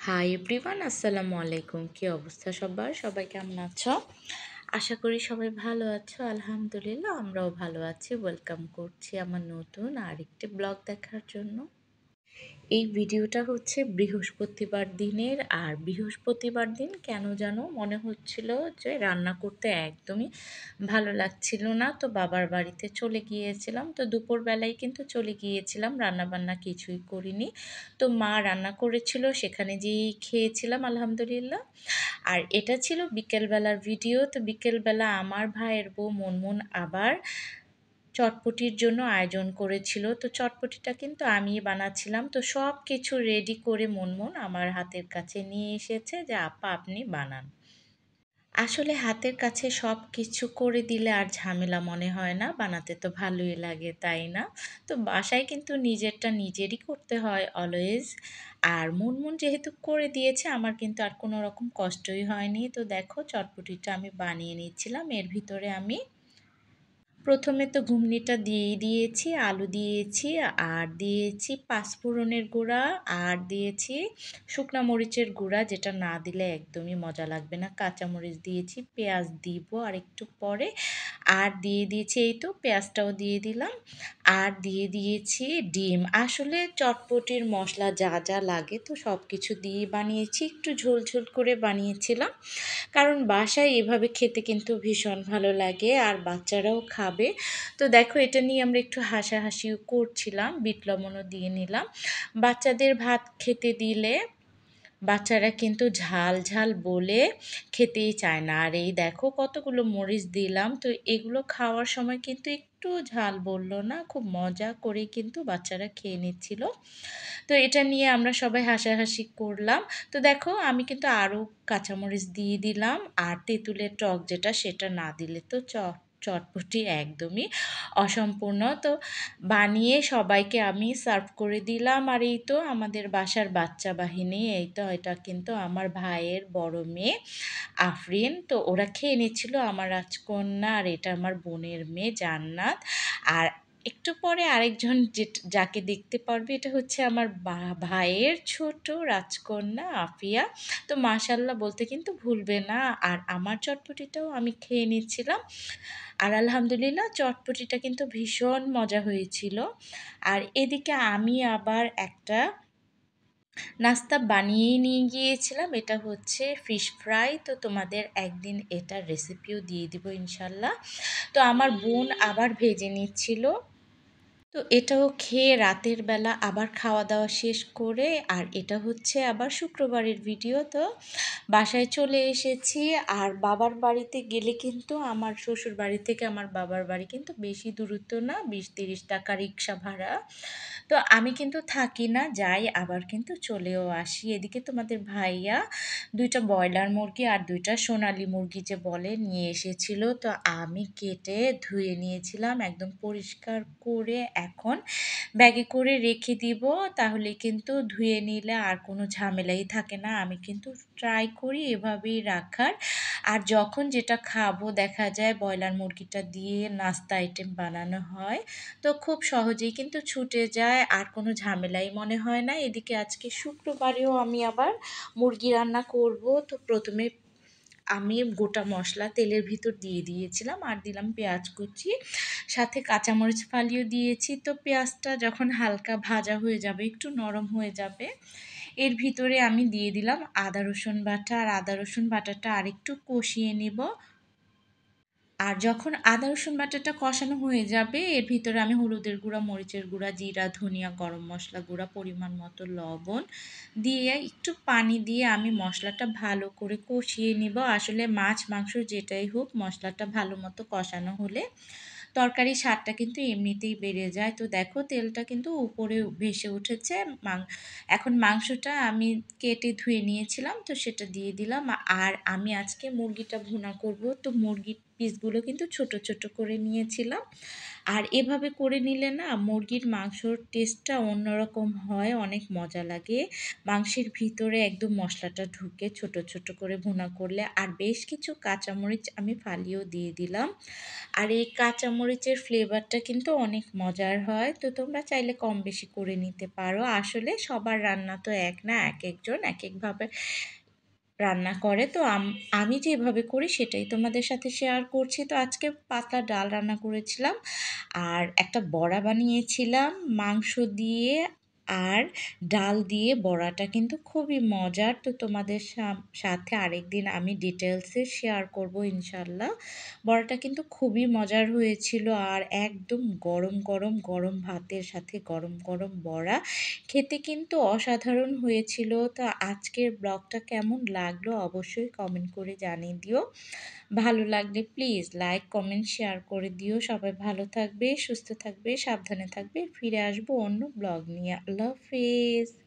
Hi everyone, আসসালামু আলাইকুম। কি অবস্থা সবার? সবাই কেমন আছো? আশা করি সবাই ভালো আছো। আলহামদুলিল্লাহ, আমরাও ভালো আছি। ওয়েলকাম করছি আমার নতুন আরেকটি ব্লগ দেখার জন্য। এই ভিডিওটা হচ্ছে বৃহস্পতিবার দিনের। আর বৃহস্পতিবার দিন কেন যেন মনে হচ্ছিল যে রান্না করতে একদমই ভালো লাগছিল না, তো বাবার বাড়িতে চলে গিয়েছিলাম। তো দুপুরবেলায় কিন্তু চলে গিয়েছিলাম, রান্নাবান্না কিছুই করিনি। তো মা রান্না করেছিল, সেখানে যেয়েই খেয়েছিলাম আলহামদুলিল্লাহ। আর এটা ছিল বিকেলবেলার ভিডিও। তো বিকেলবেলা আমার ভাইয়ের বউ মুনমুন আবার চটপটির জন্য আয়োজন করেছিল। তো চটপটিটা কিন্তু আমিই বানাচ্ছিলাম। তো সব কিছু রেডি করে মুনমুন আমার হাতের কাছে নিয়ে এসেছে যে আপা আপনি বানান। আসলে হাতের কাছে সব কিছু করে দিলে আর ঝামেলা মনে হয় না, বানাতে তো ভালোই লাগে, তাই না? তো বাসায় কিন্তু নিজেরটা নিজেরই করতে হয় অলওয়েজ। আর মুনমুন যেহেতু করে দিয়েছে, আমার কিন্তু আর কোনো রকম কষ্টই হয়নি। তো দেখো চটপটিটা আমি বানিয়ে নিচ্ছিলাম। এর ভিতরে আমি প্রথমে তো ঘুগনিটা দিয়েই দিয়েছি, আলু দিয়েছি, আর দিয়েছি পাঁচফোড়নের গুঁড়া, আর দিয়েছি শুকনা মরিচের গুঁড়া, যেটা না দিলে একদমই মজা লাগবে না। কাঁচামরিচ দিয়েছি, পেঁয়াজ দিব আর একটু পরে। আর দিয়ে দিয়েছি, এই তো পেঁয়াজটাও দিয়ে দিলাম। আর দিয়ে দিয়েছি ডিম। আসলে চটপটির মশলা যা যা লাগে তো সব কিছু দিয়ে বানিয়েছি, একটু ঝোল ঝোল করে বানিয়েছিলাম। কারণ বাসায় এভাবে খেতে কিন্তু ভীষণ ভালো লাগে, আর বাচ্চারাও খাবে। তো দেখো এটা নিয়ে আমরা একটু হাসাহাসিও করছিলাম, বিট লবণও দিয়ে নিলাম। বাচ্চাদের ভাত খেতে দিলে বাচ্চারা কিন্তু ঝাল ঝাল বলে খেতেই চায় না। আর এই দেখো কতগুলো মরিচ দিলাম। তো এগুলো খাওয়ার সময় কিন্তু একটু ঝাল বললো না, খুব মজা করে কিন্তু বাচ্চারা খেয়ে নিচ্ছিল। তো এটা নিয়ে আমরা সবাই হাসাহাসি করলাম। তো দেখো আমি কিন্তু আরও কাঁচামরিচ দিয়ে দিলাম, আর তেঁতুলের টক যেটা, সেটা না দিলে তো চটপটি একদমই অসম্পূর্ণ। তো বানিয়ে সবাইকে আমি সার্ভ করে দিলাম। আর এই তো আমাদের বাসার বাচ্চা বাহিনী, এই তো এটা কিন্তু আমার ভাইয়ের বড় মেয়ে আফরিন। তো ওরা খেয়ে নিচ্ছিল, আমার রাজকন্যা, আর এটা আমার বোনের মেয়ে জান্নাত। আর একটু পরে আরেকজন যাকে দেখতে পারবে, এটা হচ্ছে আমার ভাইয়ের ছোট রাজকন্যা আফিয়া। তো মাশাল্লাহ বলতে কিন্তু ভুলবে না। আর আমার চটপটিটাও আমি খেয়ে নিচ্ছিলাম। আর আলহামদুলিল্লাহ চটপটিটা কিন্তু ভীষণ মজা হয়েছিল। আর এদিকে আমি আবার একটা নাস্তা বানিয়েই নিয়ে গিয়েছিলাম, এটা হচ্ছে ফিশ ফ্রাই। তো তোমাদের একদিন এটার রেসিপিও দিয়ে দিব ইনশাল্লাহ। তো আমার বোন আবার ভেজে নিচ্ছিল। তো এটাও খেয়ে রাতের বেলা আবার খাওয়া দাওয়া শেষ করে, আর এটা হচ্ছে আবার শুক্রবারের ভিডিও। তো বাসায় চলে এসেছি। আর বাবার বাড়িতে গেলে কিন্তু আমার শ্বশুর বাড়ি থেকে আমার বাবার বাড়ি কিন্তু বেশি দূরত্ব না, 20-30 টাকা রিক্সা ভাড়া। তো আমি কিন্তু থাকি না, যাই আবার কিন্তু চলেও আসি। এদিকে তোমাদের ভাইয়া দুইটা ব্রয়লার মুরগি আর দুইটা সোনালী মুরগি যে বলে নিয়ে এসেছিল। তো আমি কেটে ধুয়ে নিয়েছিলাম একদম পরিষ্কার করে, এখন ব্যাগে করে রেখে দিব। তাহলে কিন্তু ধুয়ে নিলে আর কোনো ঝামেলাই থাকে না। আমি কিন্তু ট্রাই করি এভাবেই রাখার। আর যখন যেটা খাবো দেখা যায় ব্রয়লার মুরগিটা দিয়ে নাস্তা আইটেম বানানো হয়, তো খুব সহজেই কিন্তু ছুটে যায়, আর কোনো ঝামেলাই মনে হয় না। এদিকে আজকে শুক্রবারেও আমি আবার মুরগি রান্না করব। তো প্রথমে আমি গোটা মশলা তেলের ভিতর দিয়ে দিয়েছিলাম, আর দিলাম পেঁয়াজ কুচি, সাথে কাঁচামরিচ ফালিও দিয়েছি। তো পেঁয়াজটা যখন হালকা ভাজা হয়ে যাবে, একটু নরম হয়ে যাবে, এর ভিতরে আমি দিয়ে দিলাম আদা রসুন বাটা। আর আদা রসুন বাটাটা আরেকটু কষিয়ে নেব। আর যখন আদা রসুন বাটাটা কষানো হয়ে যাবে, এর ভিতরে আমি হলুদের গুঁড়া, মরিচের গুঁড়া, জিরা, ধনিয়া, গরম মশলা গুঁড়া, পরিমাণ মতো লবণ দিয়ে একটু পানি দিয়ে আমি মশলাটা ভালো করে কষিয়ে নিব। আসলে মাছ মাংস যেটাই হোক, মশলাটা ভালো মতো কষানো হলে তরকারির স্বাদটা কিন্তু এমনিতেই বেড়ে যায়। তো দেখো তেলটা কিন্তু উপরে ভেসে উঠেছে। এখন মাংসটা আমি কেটে ধুয়ে নিয়েছিলাম, তো সেটা দিয়ে দিলাম। আর আমি আজকে মুরগিটা ভুনা করব। তো মুরগির পিসগুলো কিন্তু ছোট ছোট করে নিয়েছিলাম। আর এভাবে করে নিলে না মুরগির মাংসর টেস্টটা অন্যরকম হয়, অনেক মজা লাগে। মাংসের ভিতরে একদম মশলাটা ঢুকে ছোট, ছোট করে ভুনা করলে। আর বেশ কিছু কাঁচামরিচ আমি ফালিয়েও দিয়ে দিলাম। আর এই কাঁচামরিচের ফ্লেভারটা কিন্তু অনেক মজার হয়। তো তোমরা চাইলে কম বেশি করে নিতে পারো। আসলে সবার রান্না তো এক না, একেকজন একেকভাবে রান্না করে। তো আমি যেভাবে করি সেটাই তোমাদের সাথে শেয়ার করছি। তো আজকে পাতলা ডাল রান্না করেছিলাম আর একটা বড়া বানিয়েছিলাম মাংস দিয়ে আর ডাল দিয়ে। বড়াটা কিন্তু খুবই মজার। তো তোমাদের সাথে আরেকদিন আমি ডিটেলসে শেয়ার করব ইনশাল্লাহ। বড়াটা কিন্তু খুবই মজার হয়েছিল আর একদম গরম গরম গরম ভাতের সাথে গরম গরম বড়া খেতে কিন্তু অসাধারণ হয়েছিল। তো আজকের ব্লগটা কেমন লাগলো অবশ্যই কমেন্ট করে জানিয়ে দিও। ভালো লাগলে প্লিজ লাইক কমেন্ট শেয়ার করে দিও। সবাই ভালো থাকবে, সুস্থ থাকবে, সাবধানে থাকবে। ফিরে আসবো অন্য ব্লগ নিয়ে। আল্লাহ হাফেজ।